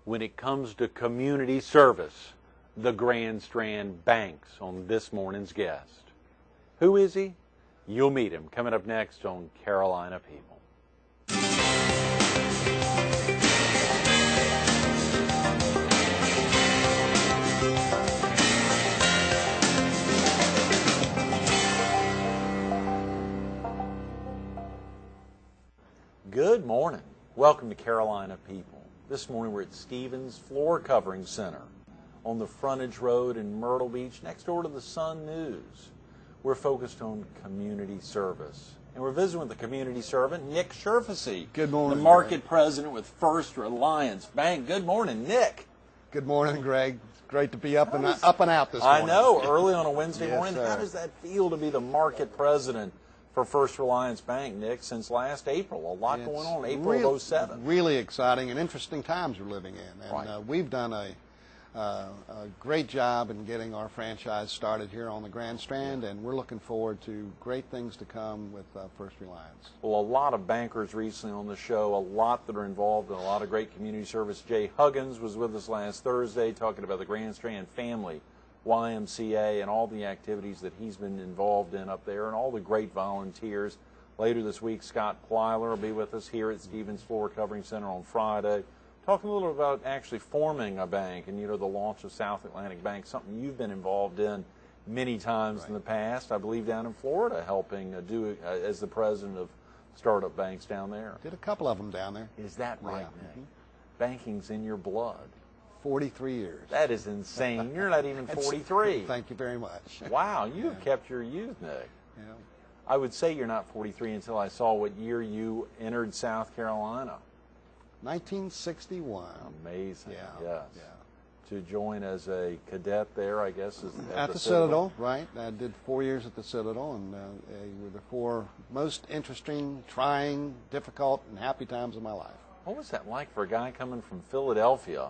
when it comes to community service, the Grand Strand banks on this morning's guest. Who is he? You'll meet him coming up next on Carolina People. Good morning. Welcome to Carolina People. This morning we're at Stevens Floor Covering Center on the frontage road in Myrtle Beach next door to the Sun News. We're focused on community service. And we're visiting with the community servant, Nick Sherfesee. Good morning, the market Greg. president with First Reliance Bank. Good morning, Nick. Good morning, Greg. It's great to be up and out this morning. I know, early on a Wednesday Yes, morning. sir. How does that feel to be the market president for First Reliance Bank, Nick, since last April? A lot going on, April of 07. Really exciting and interesting times we're living in. And Right. we've done a great job in getting our franchise started here on the Grand Strand, and we're looking forward to great things to come with First Reliance. Well, a lot of bankers recently on the show, a lot that are involved in a lot of great community service. Jay Huggins was with us last Thursday talking about the Grand Strand Family YMCA and all the activities that he's been involved in up there and all the great volunteers. Later this week, Scott Plyler will be with us here at Stevens Floor Covering Center on Friday, talking a little about actually forming a bank and, the launch of South Atlantic Bank, something you've been involved in many times in the past, I believe down in Florida, helping do it as the president of startup banks down there. Did a couple of them down there. Is that right, Yeah. Nick? Banking's in your blood. 43 years. That is insane. You're not even 43. Thank you very much. Wow, you have kept your youth, Nick. Yeah. I would say you're not 43 until I saw what year you entered South Carolina. 1961. Amazing. Yeah. Yes. Yeah. To join as a cadet there, I guess, is At the Citadel, right. I did 4 years at the Citadel, and they were the 4 most interesting, trying, difficult, and happy times of my life. What was that like for a guy coming from Philadelphia?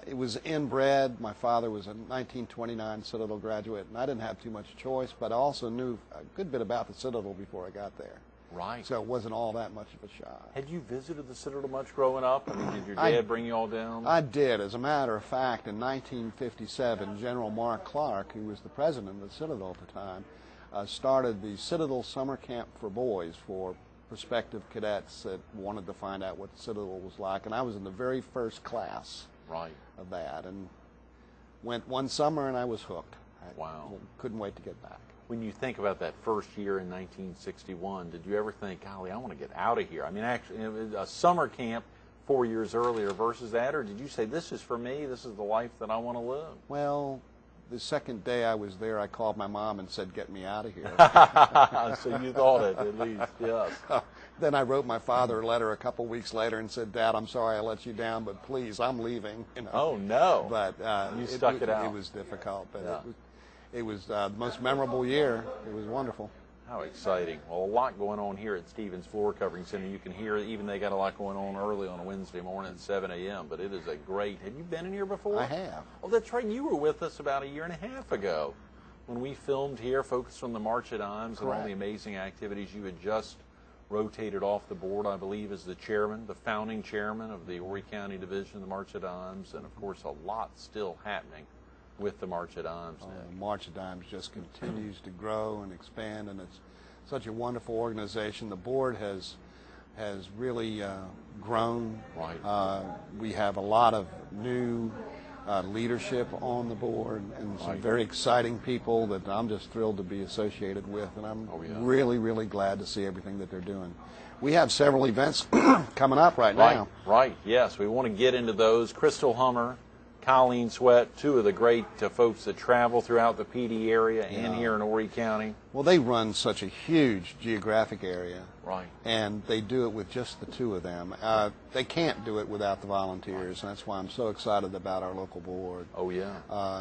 It was inbred. My father was a 1929 Citadel graduate, and I didn't have too much choice, but I also knew a good bit about the Citadel before I got there. Right. So it wasn't all that much of a shock. Had you visited the Citadel much growing up? I mean, did your dad bring you all down? I did. As a matter of fact, in 1957, General Mark Clark, who was the president of the Citadel at the time, started the Citadel Summer Camp for Boys for prospective cadets that wanted to find out what the Citadel was like. And I was in the very first class of that, and went one summer and I was hooked. Wow. Couldn't wait to get back. When you think about that first year in 1961, did you ever think, golly, I want to get out of here? I mean, actually, a summer camp 4 years earlier versus that, or did you say, this is for me, this is the life that I want to live? Well, the second day I was there, I called my mom and said, get me out of here. So you thought it, at least, yes. Then I wrote my father a letter a couple weeks later and said, Dad, I'm sorry I let you down, but please, I'm leaving. Oh, no. But you stuck it out. It was difficult, but it was the most memorable year. It was wonderful. How exciting. Well, a lot going on here at Stevens Floor Covering Center. You can hear even they got a lot going on early on a Wednesday morning at 7 a.m., but it is a great... Have you been in here before? I have. Oh, that's right. You were with us about a year and a half ago when we filmed here, focused on the March at Dimes and all the amazing activities. You had just rotated off the board, I believe, as the chairman, the founding chairman of the Horry County Division of the March at Dimes, and, of course, a lot still happening with the March at Dimes. The March at Dimes just continues to grow and expand, and it's such a wonderful organization. The board has really grown. Right. We have a lot of new leadership on the board and some very exciting people that I'm just thrilled to be associated with, and I'm really, really glad to see everything that they're doing. We have several events coming up right now. Right, yes. We want to get into those. Crystal Hummer, Colleen Sweat, 2 of the great folks that travel throughout the PD area and here in Horry County. Well, they run such a huge geographic area. Right. And they do it with just the 2 of them. They can't do it without the volunteers, and that's why I'm so excited about our local board. Oh, yeah.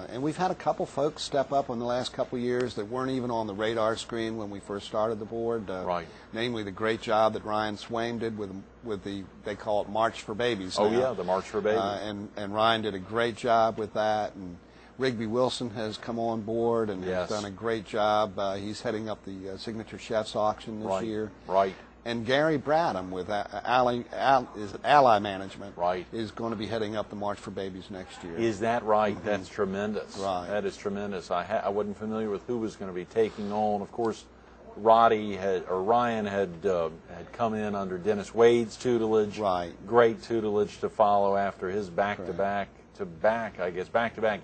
And we've had a couple folks step up in the last couple years that weren't even on the radar screen when we first started the board. Namely, the great job that Ryan Swaim did with the, they call it March for Babies now. Oh, yeah, the March for Babies. And Ryan did a great job with that. And Rigby Wilson has come on board and has done a great job. He's heading up the Signature Chefs auction this year. Right. And Gary Bradham with Ally Management Right. is going to be heading up the March for Babies next year. Is that right? Mm-hmm. That's tremendous. Right. That is tremendous. I wasn't familiar with who was going to be taking on. Of course, Ryan had come in under Dennis Wade's tutelage. Right. Great tutelage to follow after his back-to-back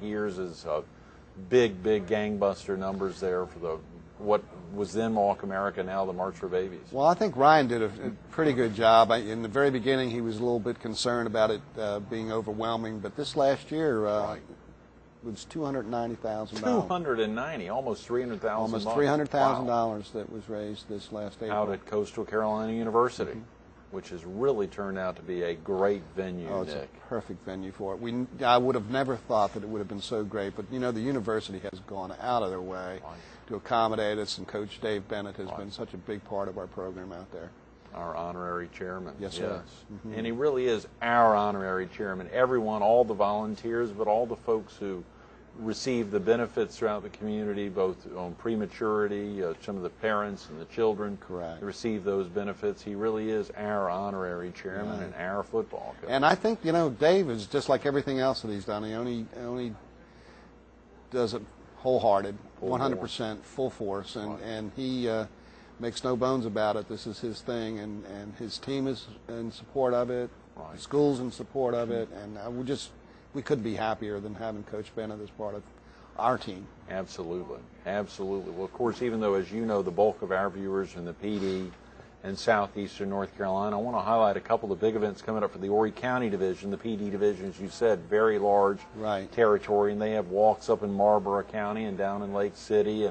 years as big gangbuster numbers there for what was then Walk America, now the March for Babies. Well, I think Ryan did a pretty good job. In the very beginning, he was a little bit concerned about it being overwhelming, but this last year it was $290,000. $290, almost $300,000. Almost $300,000 that was raised this last April. Out at Coastal Carolina University, which has really turned out to be a great venue. Oh, it's Nick. a perfect venue for it. I would have never thought that it would have been so great, but the university has gone out of their way to accommodate us, and Coach Dave Bennett has been such a big part of our program out there. Our honorary chairman. Yes, sir. Mm-hmm. And he really is our honorary chairman. Everyone, all the volunteers, but all the folks who receive the benefits throughout the community, both on prematurity, some of the parents and the children receive those benefits. He really is our honorary chairman and our football coach. And I think, Dave is just like everything else that he's done. He only does it wholehearted, 100% full force, and he makes no bones about it. This is his thing, and his team is in support of it, the school's in support of it, and we couldn't be happier than having Coach Bennett as part of our team. Absolutely. Well, of course, even though, as you know, the bulk of our viewers are in the PD and southeastern North Carolina, I want to highlight a couple of big events coming up for the Horry County Division. The PD Division, as you said, very large territory, and they have walks up in Marlborough County and down in Lake City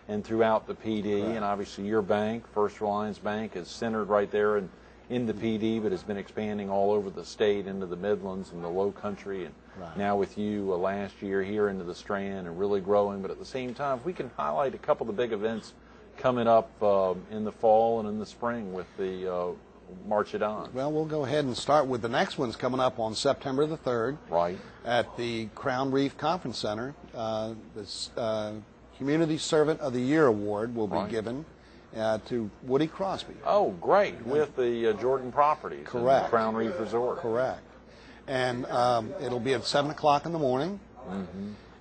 and throughout the PD. And obviously your bank, First Reliance Bank, is centered right there in the PD, but has been expanding all over the state into the Midlands and the Low Country, and now with you last year here into the Strand, and really growing. But at the same time, if we can highlight a couple of the big events coming up in the fall and in the spring with the March at On. Well, we'll go ahead and start with the next one's coming up on September the 3rd at the Crown Reef Conference Center. This Community Servant of the Year Award will be given to Woody Crosby. Oh, great, with the Jordan Properties. Correct. And Crown Reef Resort. Correct. And it'll be at 7 o'clock in the morning.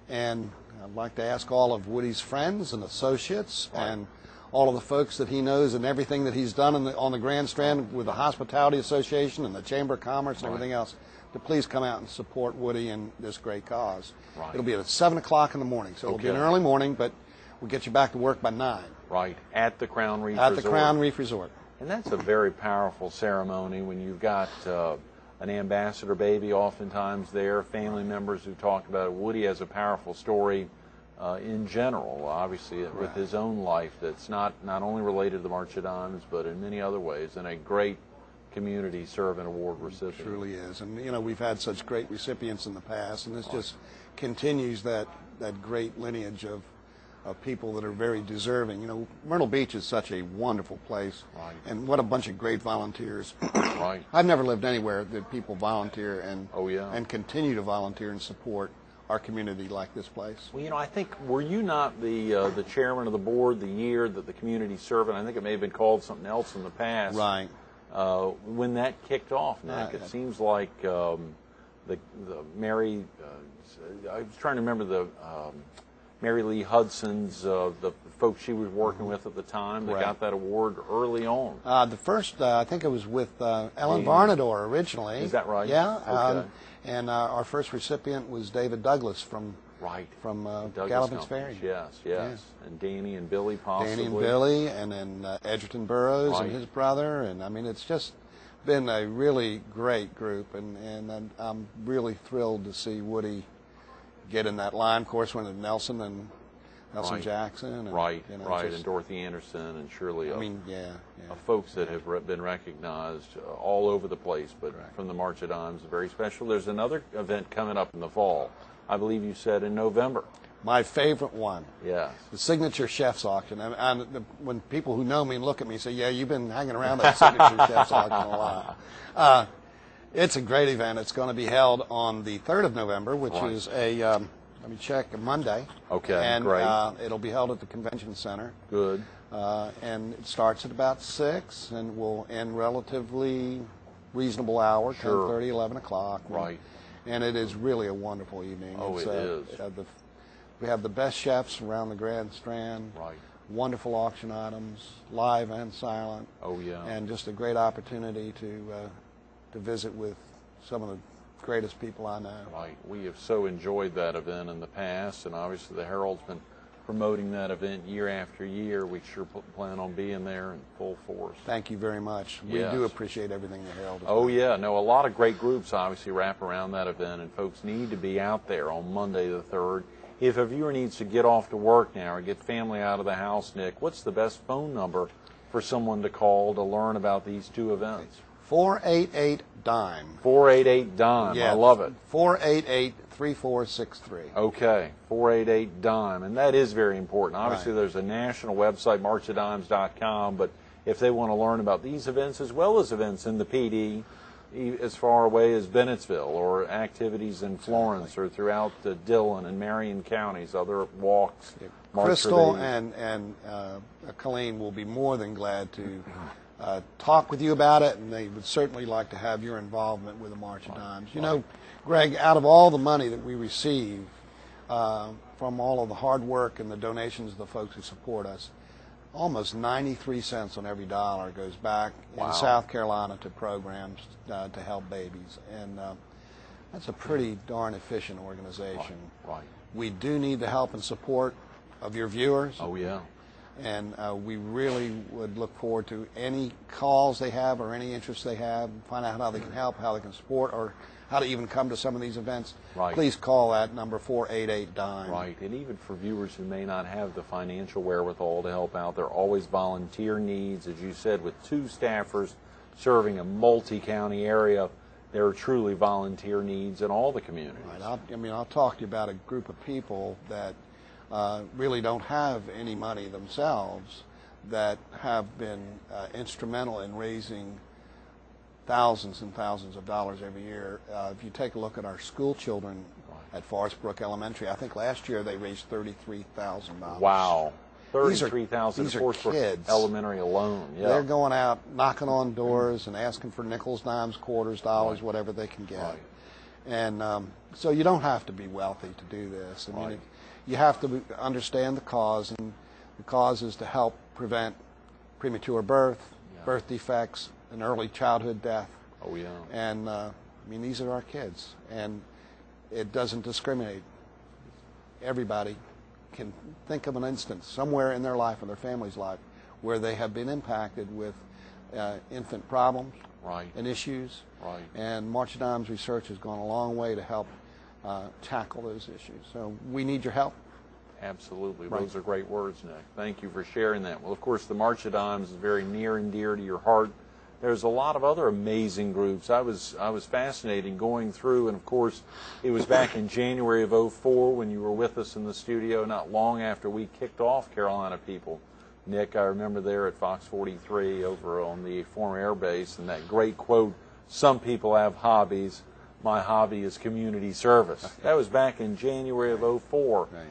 And I'd like to ask all of Woody's friends and associates and all of the folks that he knows and everything that he's done on the Grand Strand with the Hospitality Association and the Chamber of Commerce and everything else to please come out and support Woody in this great cause. It'll be at 7 o'clock in the morning, so it'll be an early morning, but we'll get you back to work by 9. At the Crown Reef Resort. At the Crown Reef Resort. And that's a very powerful ceremony when you've got an ambassador baby oftentimes there, family members who talk about it. Woody has a powerful story in general, obviously, with his own life that's not only related to the March of Dimes, but in many other ways, and a great Community Servant Award recipient. It truly is. And, we've had such great recipients in the past, and this just continues that great lineage of people that are very deserving. Myrtle Beach is such a wonderful place, and what a bunch of great volunteers. I've never lived anywhere that people volunteer and continue to volunteer and support our community like this place. Well, I think, were you not the chairman of the board the year that the Community Servant, I think it may have been called something else in the past, when that kicked off, Nick? It seems like the Mary, I was trying to remember the Mary Lee Hudson's, the folks she was working with at the time that got that award early on. The first, I think it was with Ellen Varnador originally. Is that right? Yeah. Okay. And our first recipient was David Douglas from Gallopin's Ferry. Yes. And Danny and Billy possibly. Danny and Billy, and then Edgerton Burroughs and his brother. And, it's just been a really great group, and I'm really thrilled to see Woody get in that line. Of course, when Nelson and Nelson Jackson. And, and Dorothy Anderson and Shirley. Folks that have been recognized all over the place, but from the March of Dimes, very special. There's another event coming up in the fall. I believe you said in November. My favorite one. Yes. The Signature Chef's Auction. When people who know me look at me and say, yeah, you've been hanging around that Signature Chef's Auction a lot. It's a great event. It's going to be held on the 3rd of November, which is a, let me check, a Monday. Okay, and, great. It'll be held at the Convention Center. Good. And it starts at about 6 and will end relatively reasonable hour, Sure. 10:30, 11 o'clock. Right. And it is really a wonderful evening. Oh, it is. We have the best chefs around the Grand Strand. Right. Wonderful auction items, live and silent. Oh, yeah. And just a great opportunity to visit with some of the greatest people I know. Right. We have so enjoyed that event in the past, and obviously the Herald's been promoting that event year after year. We sure plan on being there in full force. Thank you very much. Yes. We do appreciate everything the Herald has Oh, done. yeah. No, a lot of great groups obviously wrap around that event, and folks need to be out there on Monday the 3rd. If a viewer needs to get off to work now or get family out of the house, Nick, what's the best phone number for someone to call to learn about these two events? 488-DIME. 488-DIME. Yeah, I love it. 488-3463. Okay, 488-DIME. And that is very important. Obviously, there's a national website, marchofdimes.com, but if they want to learn about these events as well as events in the PD, as far away as Bennettsville, or activities in Florence, or throughout Dillon and Marion counties, other walks. Crystal and Colleen will be more than glad to talk with you about it, and they would certainly like to have your involvement with the March of Dimes. You know, Greg, out of all the money that we receive from all of the hard work and the donations of the folks who support us, almost 93 cents on every dollar goes back in South Carolina to programs to help babies. And that's a pretty darn efficient organization. Right. We do need the help and support of your viewers. Oh, yeah. And we really would look forward to any calls they have or any interest they have, find out how they can help, how they can support, or how to even come to some of these events. Right. Please call that number 488-DIME. Right, and even for viewers who may not have the financial wherewithal to help out, there are always volunteer needs. As you said, with 2 staffers serving a multi-county area, there are truly volunteer needs in all the communities. Right. I'll talk to you about a group of people that really don't have any money themselves that have been instrumental in raising thousands and thousands of dollars every year. If you take a look at our school children at Forest Brook Elementary, I think last year they raised $33,000. Wow. 33,000 these are Forest Brook kids. Elementary alone. Yeah. They're going out knocking on doors and asking for nickels, dimes, quarters, dollars, whatever they can get. Right. And so you don't have to be wealthy to do this. I mean, Right. you have to understand the cause, and the cause is to help prevent premature birth, birth defects, and early childhood death. Oh, yeah. And these are our kids, and it doesn't discriminate. Everybody can think of an instance somewhere in their life, in their family's life, where they have been impacted with infant problems and issues. Right. And March of Dimes research has gone a long way to help tackle those issues. So we need your help. Absolutely. Right. Those are great words, Nick. Thank you for sharing that. Well, of course, the March of Dimes is very near and dear to your heart. There's a lot of other amazing groups. I was fascinated going through, and of course, it was back in January of '04 when you were with us in the studio, not long after we kicked off Carolina People. Nick, I remember there at Fox 43 over on the former air base, and that great quote, "Some people have hobbies. My hobby is community service." That was back in January of '04. Right.